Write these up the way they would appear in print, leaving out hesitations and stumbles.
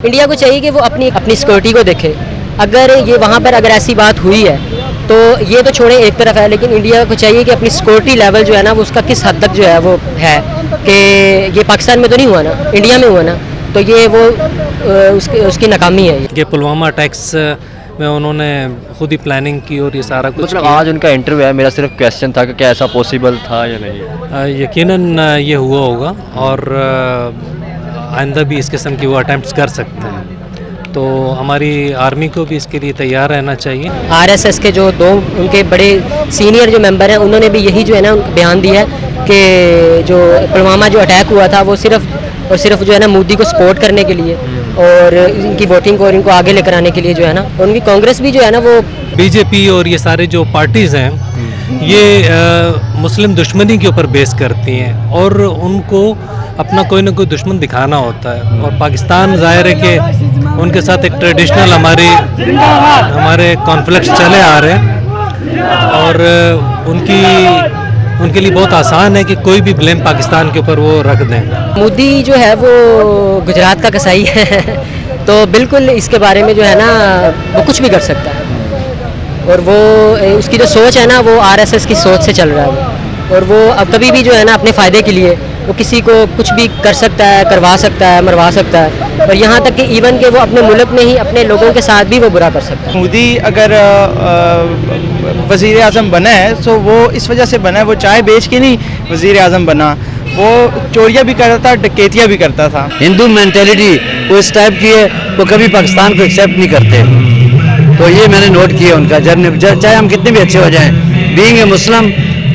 India को चाहिए कि वो अपनी अपनी सिक्योरिटी को देखे। अगर ये वहाँ पर अगर ऐसी बात हुई है तो ये तो छोड़े एक तरफ है, लेकिन इंडिया को चाहिए कि अपनी सिक्योरिटी लेवल जो है ना वो उसका किस हद तक जो है वो है कि ये पाकिस्तान में तो नहीं हुआ ना, इंडिया में हुआ ना, तो ये वो उसकी नाकामी है। ये पुलवामा अटैक्स में उन्होंने खुद ही प्लानिंग की और ये सारा कुछ मतलब आज उनका इंटरव्यू है, मेरा सिर्फ क्वेश्चन था कि क्या ऐसा पॉसिबल था या नहीं। यकीनन ये हुआ होगा और आइंदा भी इस किस्म की वो अटैम्प्ट्स कर सकते हैं, तो हमारी आर्मी को भी इसके लिए तैयार रहना चाहिए। आरएसएस के जो दो उनके बड़े सीनियर जो मेंबर हैं उन्होंने भी यही जो है ना बयान दिया है कि जो पुलवामा जो अटैक हुआ था वो सिर्फ और सिर्फ जो है ना मोदी को सपोर्ट करने के लिए और इनकी वोटिंग को और इनको आगे लेकर आने के लिए जो है ना, और उनकी कांग्रेस भी जो है ना वो बीजेपी और ये सारे जो पार्टीज़ हैं ये मुस्लिम दुश्मनी के ऊपर बेस करती हैं और उनको अपना कोई ना कोई दुश्मन दिखाना होता है, और पाकिस्तान ज़ाहिर है कि उनके साथ एक ट्रेडिशनल हमारे कॉन्फ्लिक्ट्स चले आ रहे हैं और उनके लिए बहुत आसान है कि कोई भी ब्लेम पाकिस्तान के ऊपर वो रख दें। मोदी जो है वो गुजरात का कसाई है तो बिल्कुल इसके बारे में जो है ना वो कुछ भी कर सकता है, और वो उसकी जो सोच है ना वो आरएसएस की सोच से चल रहा है, और वो अब कभी भी जो है ना अपने फ़ायदे के लिए वो किसी को कुछ भी कर सकता है, करवा सकता है, मरवा सकता है, और यहाँ तक कि इवन के वो अपने मुल्क में ही अपने लोगों के साथ भी वो बुरा कर सकता है। मोदी अगर वज़ीर आज़म बना है तो वो इस वजह से बना है, वो चाय बेच के नहीं वज़ीर आज़म बना, वो चोरियाँ भी करता था, डकैतियाँ भी करता था। हिंदू मेंटेलिटी वो इस टाइप की है, वो कभी पाकिस्तान को एक्सेप्ट नहीं करते, तो ये मैंने नोट किया उनका जर्नी, चाहे हम कितने भी अच्छे हो जाएं। बीइंग ए मुस्लिम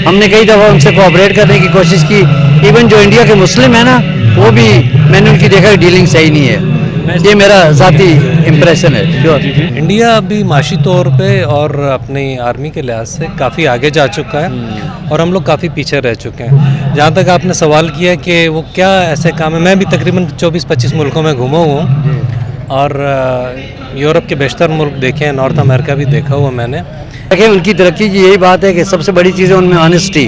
हमने कई दफ़ा उनसे कोऑपरेट करने की कोशिश की, इवन जो इंडिया के मुस्लिम है ना वो भी मैंने उनकी देखा कि डीलिंग सही नहीं है, ये मेरा ज़ाती इम्प्रेशन है। इंडिया अभी माशी तौर पे और अपनी आर्मी के लिहाज से काफ़ी आगे जा चुका है और हम लोग काफ़ी पीछे रह चुके हैं। जहाँ तक आपने सवाल किया कि वो क्या ऐसे काम है, मैं भी तकरीबन 24-25 मुल्कों में घूमा हुआ हूँ और यूरोप के बेशतर मुल्क देखे हैं, नॉर्थ अमेरिका भी देखा हुआ मैंने। देखिए उनकी तरक्की की यही बात है कि सबसे बड़ी चीज़ है उनमें ऑनेस्टी,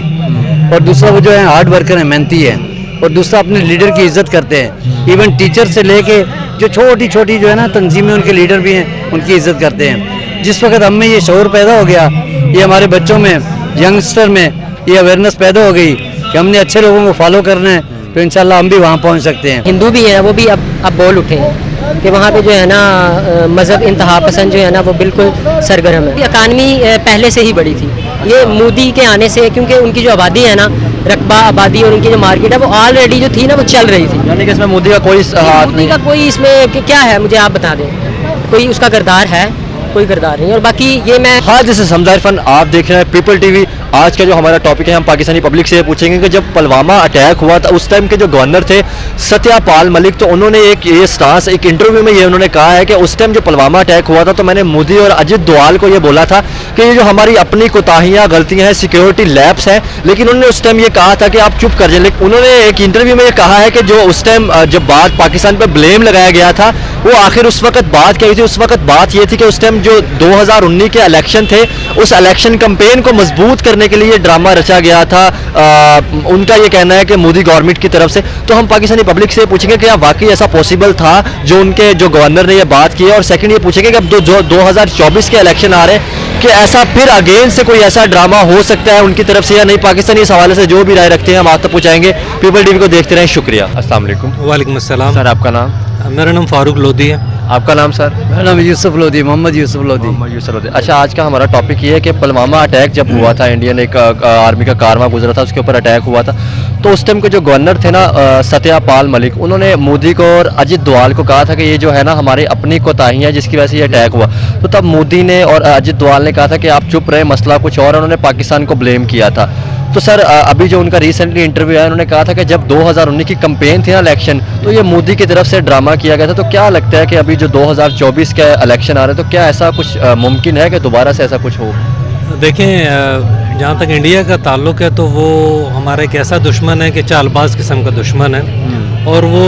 और दूसरा वो जो है हार्ड वर्कर है, मेहनती है, और दूसरा अपने लीडर की इज्जत करते हैं। इवन टीचर से लेके जो छोटी छोटी जो है ना तंजीमें उनके लीडर भी हैं उनकी इज्जत करते हैं। जिस वक्त हम में ये शऊर पैदा हो गया, ये हमारे बच्चों में, यंगस्टर में ये अवेयरनेस पैदा हो गई कि हमने अच्छे लोगों को फॉलो करना है, तो इंशाल्लाह हम भी वहाँ पहुँच सकते हैं। हिंदू भी हैं वो भी अब बोल उठे हैं कि वहाँ पे जो है ना मज़हब इंतहा पसंद जो है ना वो बिल्कुल सरगर्म है। इकानमी पहले से ही बढ़ी थी, ये मोदी के आने से, क्योंकि उनकी जो आबादी है ना, रकबा आबादी और उनकी जो मार्केट है वो ऑलरेडी जो थी ना वो चल रही थी। यानी कि इसमें मोदी का कोई हाथ मोदी नहीं का कोई इसमें क्या है मुझे आप बता दें, कोई उसका किरदार है? कोई किरदार नहीं। और बाकी ये मैं हाँ, जैसे समझदार फन आप देख रहे हैं पीपल टीवी। आज का जो हमारा टॉपिक है, हम पाकिस्तानी पब्लिक से पूछेंगे कि जब पुलवामा अटैक हुआ था उस टाइम के जो गवर्नर थे सत्यपाल मलिक, तो उन्होंने एक ये स्टांस एक इंटरव्यू में ये उन्होंने कहा है कि उस टाइम जो पुलवामा अटैक हुआ था तो मैंने मोदी और अजित डोवाल को ये बोला था कि ये जो हमारी अपनी कोताहियाँ गलतियाँ हैं, सिक्योरिटी लैप्स हैं, लेकिन उन्होंने उस टाइम ये कहा था कि आप चुप कर जाए। लेकिन उन्होंने एक इंटरव्यू में ये कहा है कि जो उस टाइम जब बात पाकिस्तान पर ब्लेम लगाया गया था वो आखिर उस वक्त बात क्या हुई थी, उस वक्त बात ये थी कि उस टाइम जो 2019 के इलेक्शन थे उस इलेक्शन कैंपेन को मजबूत करने के लिए ड्रामा रचा गया था। उनका ये कहना है कि मोदी गवर्नमेंट की तरफ से। तो हम पाकिस्तानी पब्लिक से पूछेंगे कि क्या वाकई ऐसा पॉसिबल था जो उनके जो गवर्नर ने ये बात की है, और सेकंड ये पूछेंगे कि अब जो 2024 के इलेक्शन आ रहे हैं कि ऐसा फिर अगेन से कोई ऐसा ड्रामा हो सकता है उनकी तरफ से या नहीं। पाकिस्तानी इस हवाले से जो भी राय रखते हैं हम आप तक पहुँचाएंगे। पीपल टीवी को देखते रहें, शुक्रिया। अस्सलाम वालेकुम। वालेकुम अस्सलाम। सर आपका नाम? मेरा नाम फारूक लोधी है। आपका नाम सर? मेरा नाम यूसुफ लोधी, मोहम्मद यूसुफ लोधी। यूसुफ लोधी। अच्छा, आज का हमारा टॉपिक ये है कि पुलवामा अटैक जब हुआ था, इंडियन एक आर्मी का कारवां गुजरा था, उसके ऊपर अटैक हुआ था, तो उस टाइम के जो गवर्नर थे ना सत्यपाल मलिक, उन्होंने मोदी को और अजित डोवाल को कहा था कि ये जो है ना हमारी अपनी कोताहियाँ जिसकी वजह से ये अटैक हुआ। तो तब मोदी ने और अजित डोवाल ने कहा था कि आप चुप रहे, मसला कुछ और, उन्होंने पाकिस्तान को ब्लेम किया था। तो सर अभी जो उनका रिसेंटली इंटरव्यू है, उन्होंने कहा था कि जब 2019 की कैंपेन थी ना इलेक्शन, तो ये मोदी की तरफ से ड्रामा किया गया था। तो क्या लगता है कि अभी जो 2024 के इलेक्शन आ रहे हैं तो क्या ऐसा कुछ मुमकिन है कि दोबारा से ऐसा कुछ हो? देखें, जहाँ तक इंडिया का ताल्लुक़ है तो वो हमारा एक ऐसा दुश्मन है कि चालबाज किस्म का दुश्मन है, और वो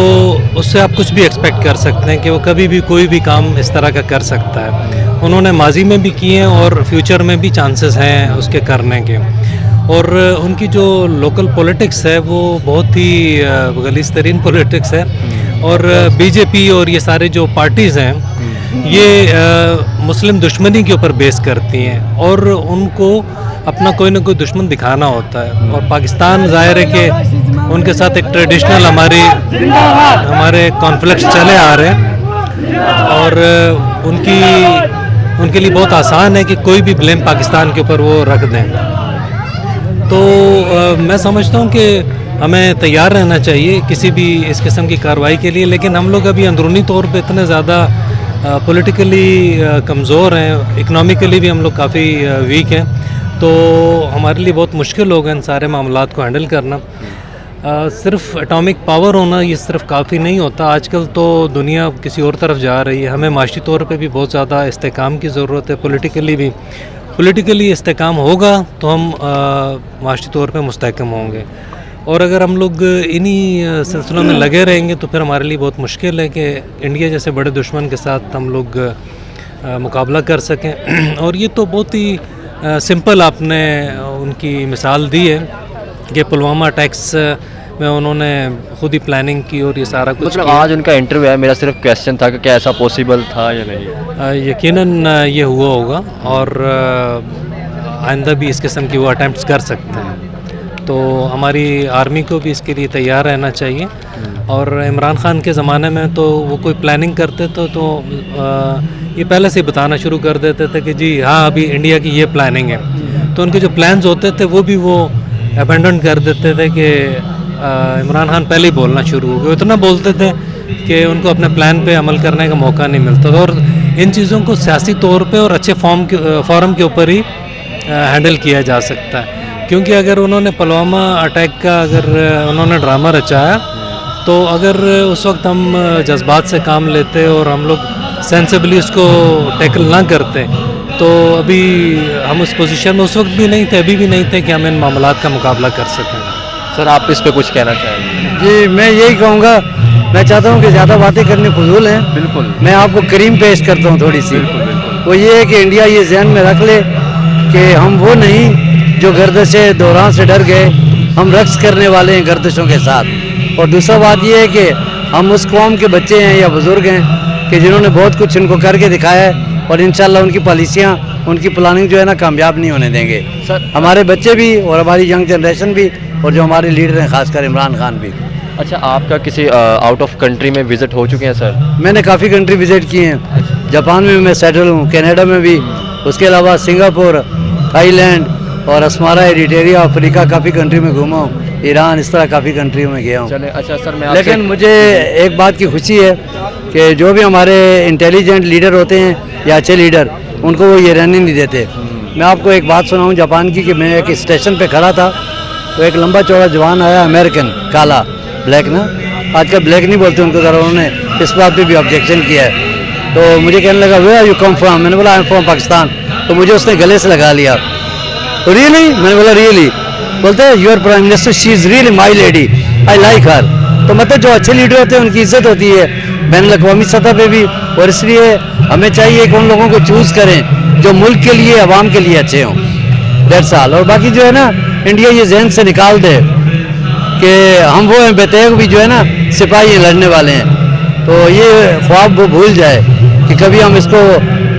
उससे आप कुछ भी एक्सपेक्ट कर सकते हैं कि वो कभी भी कोई भी काम इस तरह का कर सकता है। उन्होंने माजी में भी किए हैं और फ्यूचर में भी चांसेस हैं उसके करने के, और उनकी जो लोकल पॉलिटिक्स है वो बहुत ही गलीज़ तरीन पॉलिटिक्स है, और बीजेपी और ये सारे जो पार्टीज़ हैं ये मुस्लिम दुश्मनी के ऊपर बेस करती हैं और उनको अपना कोई ना कोई दुश्मन दिखाना होता है। और पाकिस्तान ज़ाहिर है कि उनके साथ एक ट्रेडिशनल हमारे कॉन्फ्लिक्ट चले आ रहे हैं और उनके लिए बहुत आसान है कि कोई भी ब्लेम पाकिस्तान के ऊपर वो रख दें। तो मैं समझता हूँ कि हमें तैयार रहना चाहिए किसी भी इस किस्म की कार्रवाई के लिए, लेकिन हम लोग अभी अंदरूनी तौर पे इतने ज़्यादा पॉलिटिकली कमज़ोर हैं, इकनॉमिकली भी हम लोग काफ़ी वीक हैं, तो हमारे लिए बहुत मुश्किल होगा इन सारे मामलात को हैंडल करना। सिर्फ एटॉमिक पावर होना ये सिर्फ काफ़ी नहीं होता, आजकल तो दुनिया किसी और तरफ जा रही है, हमें माशी तौर पे भी बहुत ज़्यादा इस्तेकाम की ज़रूरत है, पॉलिटिकली इस्तेकाम होगा तो हम माशी तौर पे मुस्तहकम होंगे। और अगर हम लोग इन्हीं सिलसिलों में लगे रहेंगे तो फिर हमारे लिए बहुत मुश्किल है कि इंडिया जैसे बड़े दुश्मन के साथ हम लोग मुकाबला कर सकें। और ये तो बहुत ही सिंपल आपने उनकी मिसाल दी है कि पुलवामा अटैक्स में उन्होंने खुद ही प्लानिंग की और ये सारा कुछ मतलब किया। आज उनका इंटरव्यू है, मेरा सिर्फ क्वेश्चन था कि क्या ऐसा पॉसिबल था या नहीं। यकीनन ये हुआ होगा और आइंदा भी इस किस्म की वो अटैम्प्ट्स कर सकते हैं, तो हमारी आर्मी को भी इसके लिए तैयार रहना चाहिए। और इमरान खान के ज़माने में तो वो कोई प्लानिंग करते तो ये पहले से बताना शुरू कर देते थे कि जी हाँ अभी इंडिया की ये प्लानिंग है, तो उनके जो प्लान्स होते थे वो भी वो अबेंडन कर देते थे कि इमरान खान पहले ही बोलना शुरू हो गए, इतना बोलते थे कि उनको अपने प्लान पे अमल करने का मौका नहीं मिलता था। और इन चीज़ों को सियासी तौर पे और अच्छे फॉरम के ऊपर ही हैंडल किया जा सकता है, क्योंकि अगर उन्होंने पुलवामा अटैक का अगर उन्होंने ड्रामा रचाया तो अगर उस वक्त हम जज्बात से काम लेते और हम लोग सेंसिबली उसको टैकल ना करते तो अभी हम उस पोजीशन में उस वक्त भी नहीं थे, अभी भी नहीं थे कि हम इन मामलात का मुकाबला कर सकें। सर आप इस पे कुछ कहना चाहेंगे? जी मैं यही कहूँगा, मैं चाहता हूँ कि ज़्यादा बातें करनी फजूल हैं। बिल्कुल। मैं आपको करीम पेश करता हूँ थोड़ी सी। वो ये है कि इंडिया ये जहन में रख ले कि हम वो नहीं जो गर्दश दौरान से डर गए, हम रक्स करने वाले हैं गर्दशों के साथ। और दूसरा बात ये है कि हम उस कौम के बच्चे हैं या बुज़ुर्ग हैं कि जिन्होंने बहुत कुछ इनको करके दिखाया है और इंशाल्लाह उनकी पॉलिसियाँ, उनकी प्लानिंग जो है ना कामयाब नहीं होने देंगे। सर हमारे बच्चे भी और हमारी यंग जनरेशन भी और जो हमारे लीडर हैं खासकर इमरान खान भी। अच्छा, आपका किसी आउट ऑफ कंट्री में विजिट हो चुके हैं सर? मैंने काफ़ी कंट्री विजिट की हैं, जापान में मैं सेटल हूँ, कनाडा में भी, उसके अलावा सिंगापुर, थाईलैंड और असमारा, एरिटेरिया, अफ्रीका, काफ़ी कंट्री में घूमा हूँ, ईरान, इस तरह काफ़ी कंट्रियों में गया हूँ। चले अच्छा सर मैं लेकिन मुझे एक बात की खुशी है कि जो भी हमारे इंटेलिजेंट लीडर होते हैं या अच्छे लीडर, उनको वो ये रहने नहीं देते। मैं आपको एक बात सुनाऊँ जापान की कि मैं एक स्टेशन पे खड़ा था तो एक लंबा चौड़ा जवान आया, अमेरिकन, काला, ब्लैक ना, आजकल ब्लैक नहीं बोलते उनको, ज़रा उन्होंने इस बात पे भी ऑब्जेक्शन किया है। तो मुझे कहने लगा where are you come from, मैंने बोला आई एम फ्रॉम पाकिस्तान। तो मुझे उसने गले से लगा लिया, तो रियली, मैंने बोला रियली, बोलते हैं your prime minister, she is really my lady, I like her. तो मतलब जो अच्छे लीडर होते हैं उनकी इज्जत होती है बैनुल-अक़वामी सतह पे भी, और इसलिए हमें चाहिए कि उन लोगों को चूज़ करें जो मुल्क के लिए, अवाम के लिए अच्छे हों, दैट्स ऑल। और बाकी जो है ना, इंडिया ये जहन से निकाल दे कि हम वो हैं बेतेग भी जो है ना सिपाही लड़ने वाले हैं, तो ये ख्वाब वो भूल जाए कि कभी हम इसको,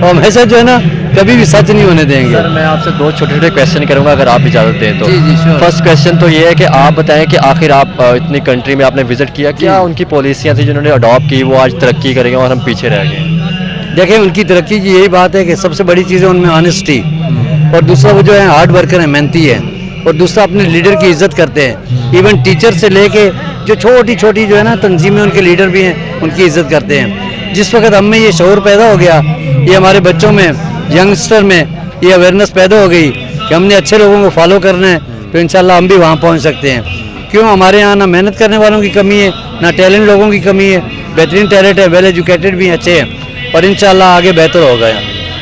हम ऐसा जो है ना कभी भी सच नहीं होने देंगे। सर मैं आपसे दो छोटे छोटे क्वेश्चन करूंगा अगर आप इजाज़त दें तो। जी, जी, sure। फर्स्ट क्वेश्चन तो ये है कि आप बताएं कि आखिर आप इतनी कंट्री में आपने विजिट किया, क्या उनकी पॉलिसियाँ थी जिन्होंने अडॉप्ट की वो आज तरक्की करेंगे और हम पीछे रह गए? देखें, उनकी तरक्की की यही बात है कि सबसे बड़ी चीज़ है उनमें ऑनेस्टी, और दूसरा वो जो है हार्ड वर्कर है, मेहनती है, और दूसरा अपने लीडर की इज्जत करते हैं। इवन टीचर से लेके जो छोटी छोटी जो है ना तंजीमें, उनके लीडर भी हैं, उनकी इज्जत करते हैं। जिस वक्त हम में ये शऊर पैदा हो गया, ये हमारे बच्चों में, यंगस्टर में ये अवेयरनेस पैदा हो गई कि हमने अच्छे लोगों को फॉलो करना है, तो इंशाल्लाह हम भी वहाँ पहुँच सकते हैं। क्यों, हमारे यहाँ ना मेहनत करने वालों की कमी है, ना टैलेंट लोगों की कमी है, बेहतरीन टैलेंट है, वेल एजुकेटेड भी अच्छे हैं, और इंशाल्लाह आगे बेहतर होगा।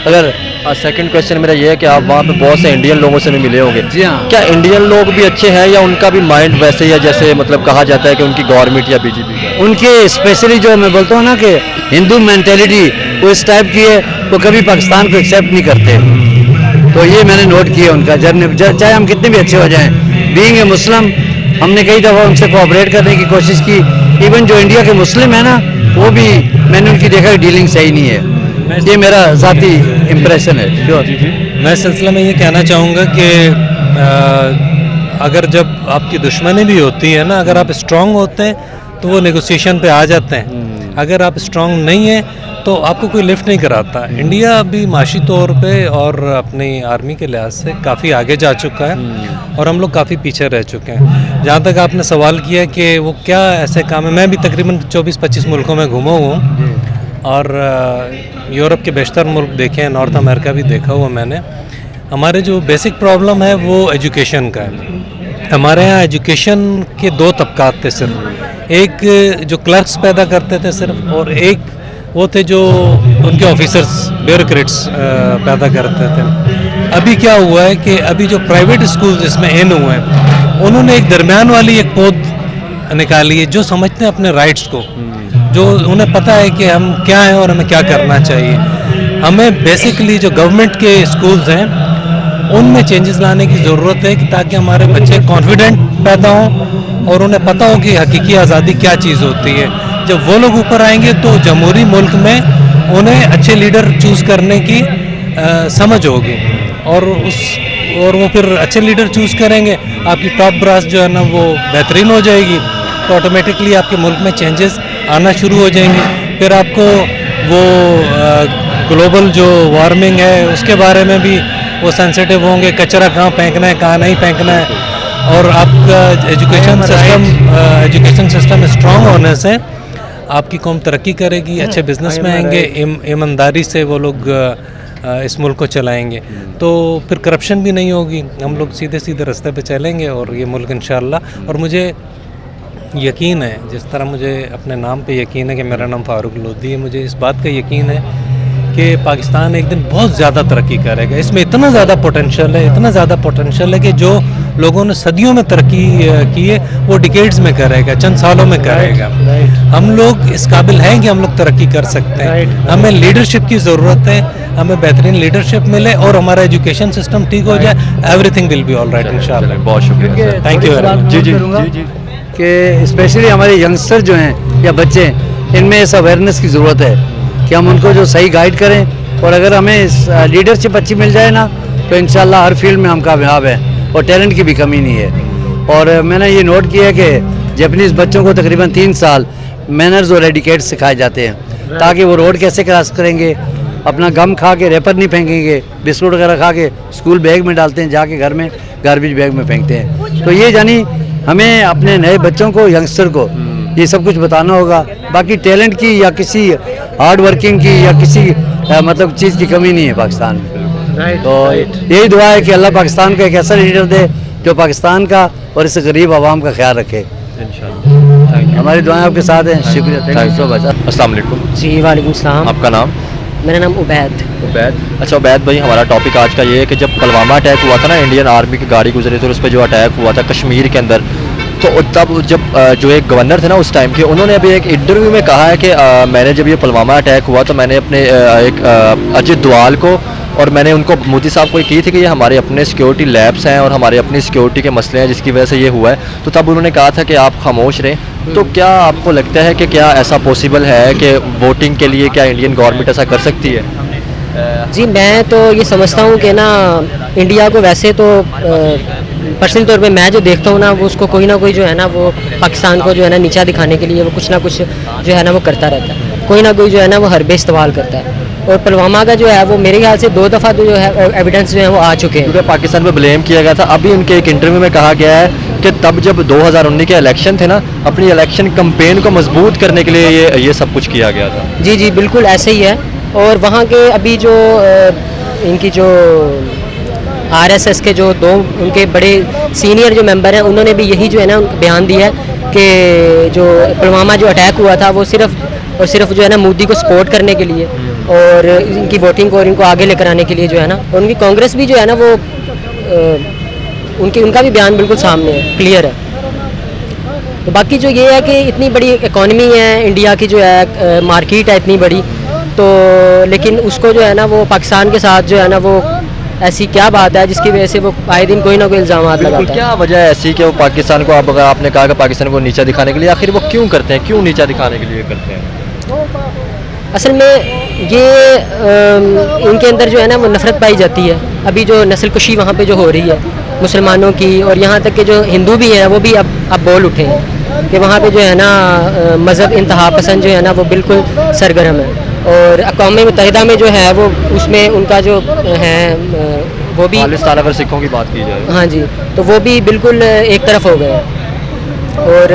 अगर सेकंड क्वेश्चन मेरा ये है कि आप वहाँ पे बहुत से इंडियन लोगों से भी मिले होंगे। जी हाँ। क्या इंडियन लोग भी अच्छे हैं या उनका भी माइंड वैसे ही है जैसे मतलब कहा जाता है कि उनकी गवर्नमेंट या बीजेपी का? उनके स्पेशली जो मैं बोलता हूँ ना कि हिंदू मेंटेलिटी वो इस टाइप की है, वो कभी पाकिस्तान को एक्सेप्ट नहीं करते। तो ये मैंने नोट किया उनका जर्नी, चाहे हम कितने भी अच्छे हो जाएं, बीइंग ए मुस्लिम, हमने कई दफ़ा उनसे कोऑपरेट करने की कोशिश की, इवन जो इंडिया के मुस्लिम है ना, वो भी मैंने उनकी देखा कि डीलिंग सही नहीं है। ये मेरा ज़ाती इम्प्रेशन है। मैं इस सिलसिले में ये कहना चाहूँगा कि अगर जब आपकी दुश्मनी भी होती है ना, अगर आप स्ट्रांग होते हैं तो वो नेगोशिएशन पे आ जाते हैं। अगर आप स्ट्रांग नहीं हैं तो आपको कोई लिफ्ट नहीं कराता। इंडिया अभी माशी तौर पे और अपनी आर्मी के लिहाज से काफ़ी आगे जा चुका है और हम लोग काफ़ी पीछे रह चुके हैं। जहाँ तक आपने सवाल किया कि वो क्या ऐसे काम है, मैं भी तकरीबन 24-25 मुल्कों में घूमा हुआ हूँ और यूरोप के बेशतर मुल्क देखे हैं, नॉर्थ अमेरिका भी देखा हुआ मैंने। हमारे जो बेसिक प्रॉब्लम है वो एजुकेशन का है। हमारे यहाँ एजुकेशन के दो तबकात थे सिर्फ, एक जो क्लर्क्स पैदा करते थे सिर्फ, और एक वो थे जो उनके ऑफिसर्स ब्यूरोक्रेट्स पैदा करते थे। अभी क्या हुआ है कि अभी जो प्राइवेट स्कूल जिसमें इन हुए हैं, उन्होंने एक दरमियान वाली एक पौध निकाली है जो समझते हैं अपने राइट्स को, जो उन्हें पता है कि हम क्या हैं और हमें क्या करना चाहिए। हमें बेसिकली जो गवर्नमेंट के स्कूल्स हैं उनमें चेंजेस लाने की ज़रूरत है कि ताकि हमारे बच्चे कॉन्फिडेंट पैदा हों और उन्हें पता हो कि हकीकी आज़ादी क्या चीज़ होती है। जब वो लोग ऊपर आएंगे तो जमहूरी मुल्क में उन्हें अच्छे लीडर चूज़ करने की समझ होगी और वो फिर अच्छे लीडर चूज़ करेंगे, आपकी टॉप ब्रास जो है ना वो बेहतरीन हो जाएगी, तो ऑटोमेटिकली आपके मुल्क में चेंजेस आना शुरू हो जाएंगे। फिर आपको वो ग्लोबल जो वार्मिंग है उसके बारे में भी वो सेंसिटिव होंगे, कचरा कहाँ फेंकना है कहाँ नहीं फेंकना है। और आपका एजुकेशन सिस्टम स्ट्रांग होने से आपकी कौम तरक्की करेगी, अच्छे बिजनेस में आएंगे, ईमानदारी से वो लोग इस मुल्क को चलाएंगे, तो फिर करप्शन भी नहीं होगी, हम लोग सीधे सीधे रास्ते पे चलेंगे और ये मुल्क इंशाअल्लाह। और मुझे यकीन है, जिस तरह मुझे अपने नाम पे यकीन है कि मेरा नाम फारूक लोधी है, मुझे इस बात का यकीन है कि पाकिस्तान एक दिन बहुत ज़्यादा तरक्की करेगा। इसमें इतना ज़्यादा पोटेंशियल है, इतना ज़्यादा पोटेंशियल है कि जो लोगों ने सदियों में तरक्की की है वो डिकेड्स में करेगा, चंद सालों में करेगा। हम लोग इस काबिल हैं कि हम लोग तरक्की कर सकते हैं। हमें लीडरशिप की ज़रूरत है, हमें बेहतरीन लीडरशिप मिले और हमारा एजुकेशन सिस्टम ठीक हो जाए, everything will be all right इंशाल्लाह। बहुत शुक्रिया, थैंक यू वेरी मच। जी कि स्पेशली हमारे यंगस्टर जो हैं या बच्चे हैं, इनमें इस अवेयरनेस की ज़रूरत है कि हम उनको जो सही गाइड करें, और अगर हमें लीडरशिप अच्छी मिल जाए ना तो इंशाल्लाह हर फील्ड में हम कामयाब हैं और टैलेंट की भी कमी नहीं है। और मैंने ये नोट किया कि जापानीज़ बच्चों को तकरीबन 3 साल मैनर्स और एडिकेट सिखाए जाते हैं ताकि वो रोड कैसे क्रॉस करेंगे, अपना गम खा के रेपर नहीं फेंकेंगे, बिस्कुट वगैरह खा के स्कूल बैग में डालते हैं, जाके घर में गार्बेज बैग में फेंकते हैं। तो ये जानी हमें अपने नए बच्चों को, यंगस्टर को ये सब कुछ बताना होगा। बाकी टैलेंट की या किसी हार्ड वर्किंग की या किसी मतलब चीज़ की कमी नहीं है पाकिस्तान में। तो यही दुआ है कि अल्लाह पाकिस्तान को एक ऐसा लीडर दे जो पाकिस्तान का और इस गरीब आवाम का ख्याल रखे। इंशाल्लाह हमारी दुआएं आपके साथ हैं। शुक्रिया, थैंक यू सो मच। अस्सलाम वालेकुम। जी वालेकुम सलाम। आपका नाम? मेरा नाम उबैद। अच्छा उबैद भाई, हमारा टॉपिक आज का ये है कि जब पुलवामा अटैक हुआ था ना, इंडियन आर्मी की गाड़ी गुजरी थी और उस पर जो अटैक हुआ था कश्मीर के अंदर, तो तब जब जो एक गवर्नर थे ना उस टाइम के, उन्होंने अभी एक इंटरव्यू में कहा है कि मैंने जब ये पुलवामा अटैक हुआ तो मैंने अपने एक अजीत दोवाल को और मैंने उनको, मोदी साहब को की थी कि ये हमारे अपने सिक्योरिटी लैब्स हैं और हमारे अपनी सिक्योरिटी के मसले हैं जिसकी वजह से ये हुआ है। तो तब उन्होंने कहा था कि आप खामोश रहें। तो क्या आपको लगता है कि क्या ऐसा पॉसिबल है कि वोटिंग के लिए क्या इंडियन गवर्नमेंट ऐसा कर सकती है? जी मैं तो ये समझता हूँ कि ना इंडिया को वैसे तो पर्सनल तौर पे मैं जो देखता हूँ ना, वो उसको कोई ना कोई जो है ना वो पाकिस्तान को जो है ना नीचा दिखाने के लिए वो कुछ ना कुछ जो है ना वो करता रहता है, कोई ना कोई जो है ना वो हरबे इस्तेमाल करता है। और पुलवामा का जो है वो मेरे ख्याल से 2 दफ़ा तो जो है एविडेंस जो है वो आ चुके हैं। क्योंकि पाकिस्तान पे ब्लेम किया गया था। अभी उनके एक इंटरव्यू में कहा गया है कि तब जब 2019 के इलेक्शन थे ना, अपनी इलेक्शन कैंपेन को मजबूत करने के लिए ये सब कुछ किया गया था। जी जी बिल्कुल ऐसे ही है। और वहाँ के अभी जो इनकी जो RSS के जो 2 उनके बड़े सीनियर जो मेंबर हैं, उन्होंने भी यही जो है ना बयान दिया है कि जो पुलवामा जो अटैक हुआ था वो सिर्फ और सिर्फ जो है ना मोदी को सपोर्ट करने के लिए और इनकी वोटिंग को और इनको आगे लेकर आने के लिए जो है ना, और उनकी कांग्रेस भी जो है ना वो उनका भी बयान बिल्कुल सामने है, क्लियर है। तो बाकी जो ये है कि इतनी बड़ी इकॉनमी है इंडिया की, जो है मार्केट है इतनी बड़ी, तो लेकिन उसको जो है ना वो पाकिस्तान के साथ जो है ना वो ऐसी क्या बात है जिसकी वजह से वो आए दिन कोई ना कोई इल्ज़ाम बिल्कुल, लगाता है। क्या वजह है ऐसी कि वो पाकिस्तान को, आप अगर आपने कहा कि पाकिस्तान को नीचा दिखाने के लिए, आखिर वो क्यों करते हैं, क्यों नीचा दिखाने के लिए करते हैं? असल में ये इनके अंदर जो है ना वो नफ़रत पाई जाती है। अभी जो नस्ल कुशी वहाँ पे जो हो रही है मुसलमानों की, और यहाँ तक कि जो हिंदू भी हैं वो भी अब बोल उठे हैं कि वहाँ पे जो है ना मज़हब इंतहा पसंद जो है ना वो बिल्कुल सरगर्म है। और अक़वाम मुत्तहिदा में जो है वो उसमें उनका जो है वो भी, खालिस्तान अगर सिखों की बात की जाए, हाँ जी, तो वो भी बिल्कुल एक तरफ हो गए हैं। और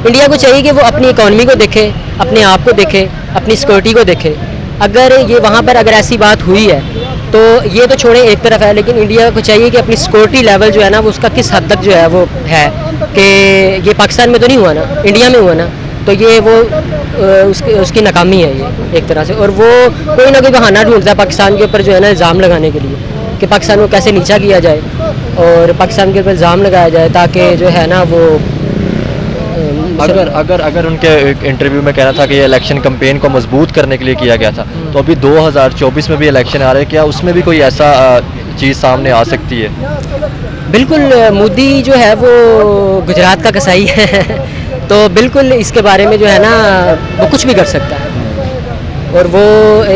इंडिया को चाहिए कि वो अपनी इकॉनमी को देखे, अपने आप को देखे, अपनी सिक्योरिटी को देखे। अगर ये वहाँ पर अगर ऐसी बात हुई है तो ये तो छोड़ें एक तरफ है, लेकिन इंडिया को चाहिए कि अपनी सिक्योरिटी लेवल जो है ना वो उसका किस हद तक जो है वो है कि ये पाकिस्तान में तो नहीं हुआ ना, इंडिया में हुआ ना, तो ये वो उसकी नाकामी है ये एक तरह से। और वो कोई ना कोई बहाना ढूंढता है पाकिस्तान के ऊपर जो है ना इल्ज़ाम लगाने के लिए कि पाकिस्तान को कैसे नीचा किया जाए और पाकिस्तान के ऊपर इल्ज़ाम लगाया जाए ताकि जो है ना वो अगर उनके एक इंटरव्यू में कहना था कि ये इलेक्शन कैंपेन को मजबूत करने के लिए किया गया था, तो अभी 2024 में भी इलेक्शन आ रहे हैं, क्या उसमें भी कोई ऐसा चीज़ सामने आ सकती है? बिल्कुल, मोदी जो है वो गुजरात का कसाई है तो बिल्कुल इसके बारे में जो है ना वो कुछ भी कर सकता है। और वो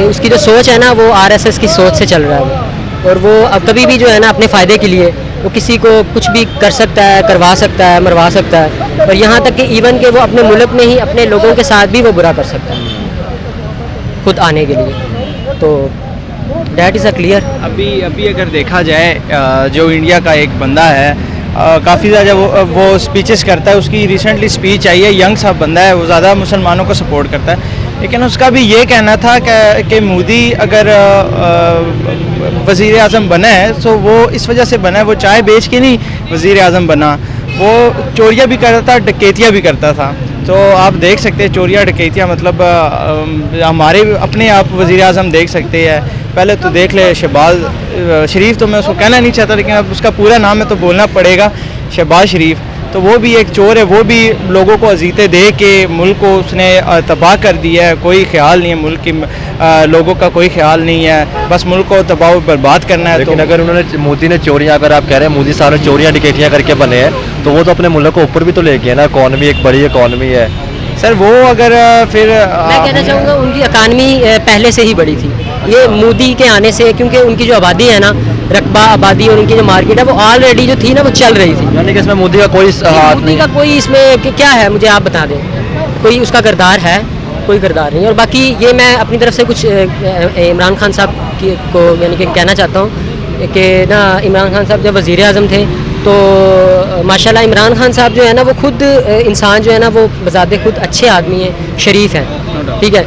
उसकी जो सोच है ना वो आरएसएस की सोच से चल रहा है वो। और वो अब कभी भी जो है ना अपने फ़ायदे के लिए वो किसी को कुछ भी कर सकता है, करवा सकता है, मरवा सकता है। और यहाँ तक कि इवन के वो अपने मुल्क में ही अपने लोगों के साथ भी वो बुरा कर सकता है खुद आने के लिए। तो डैट इज़ अ क्लियर। अभी अगर देखा जाए जो इंडिया का एक बंदा है काफ़ी ज़्यादा वो स्पीचेस करता है। उसकी रिसेंटली स्पीच आई है, यंग सा बंदा है, वो ज़्यादा मुसलमानों को सपोर्ट करता है। लेकिन उसका भी ये कहना था कि मोदी अगर वज़ीर आज़म बना है तो वो इस वजह से बना है, वो चाय बेच के नहीं वज़ीर आज़म बना, वो चोरियाँ भी करता था, डकैतियाँ भी करता था। तो आप देख सकते हैं चोरियाँ डकैतियाँ, मतलब हमारे अपने आप वज़ीर आज़म देख सकते हैं। पहले तो देख ले शहबाज शरीफ, तो मैं उसको कहना नहीं चाहता लेकिन अब उसका पूरा नाम है तो बोलना पड़ेगा, शहबाज शरीफ। तो वो भी एक चोर है, वो भी लोगों को अजीतें दे के मुल्क को उसने तबाह कर दिया है। कोई ख्याल नहीं है मुल्क की, लोगों का कोई ख्याल नहीं है, बस मुल्क को तबाह बर्बाद करना है। लेकिन तो अगर उन्होंने, मोदी ने चोरियाँ, अगर आप कह रहे हैं मोदी साहब ने चोरियाँ डकैतियाँ करके बने हैं, तो वो तो अपने मुल्क को ऊपर भी तो ले गए ना। इकॉनमी एक बड़ी इकॉनमी है सर, वो अगर फिर मैं कहना चाहूँगा उनकी इकानमी पहले से ही बड़ी थी। ये मोदी के आने से, क्योंकि उनकी जो आबादी है ना, रकबा आबादी और उनकी जो मार्केट है वो ऑलरेडी जो थी ना वो चल रही थी। यानी कि इसमें मोदी का कोई हाथ मोदी नहीं। का कोई इसमें क्या है, मुझे आप बता दें, कोई उसका किरदार है? कोई किरदार नहीं। और बाकी ये मैं अपनी तरफ से कुछ इमरान खान साहब को यानी कि कहना चाहता हूँ कि ना, इमरान खान साहब जब वज़ीर आज़म थे तो माशाल्लाह इमरान खान साहब जो है ना वो खुद इंसान जो है ना वो बज़ाते खुद अच्छे आदमी हैं, शरीफ हैं, ठीक है।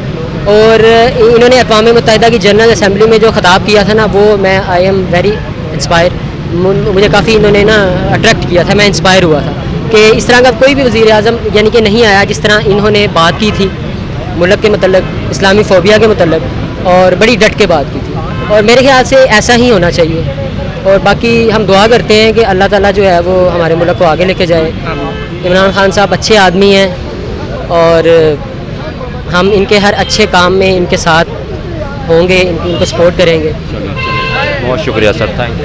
और इन्होंने अक़वाम मुत्तहिदा की जनरल असम्बली में जो ख़िताब किया था ना, वो मैं आई एम वेरी इंस्पायर, मुझे काफ़ी इन्होंने ना अट्रैक्ट किया था, मैं इंस्पायर हुआ था कि इस तरह का कोई भी वज़ीर आज़म यानी कि नहीं आया जिस तरह इन्होंने बात की थी मुल्क के मतलब, इस्लामी फ़ोबिया के मतलब, और बड़ी डट के बात की थी। और मेरे ख्याल से ऐसा ही होना चाहिए। और बाकी हम दुआ करते हैं कि अल्लाह ताला जो है वो हमारे मुल्क को आगे लेके जाए। इमरान खान साहब अच्छे आदमी हैं और हम इनके हर अच्छे काम में इनके साथ होंगे, इनको सपोर्ट करेंगे। बहुत शुक्रिया सर, थैंक यू।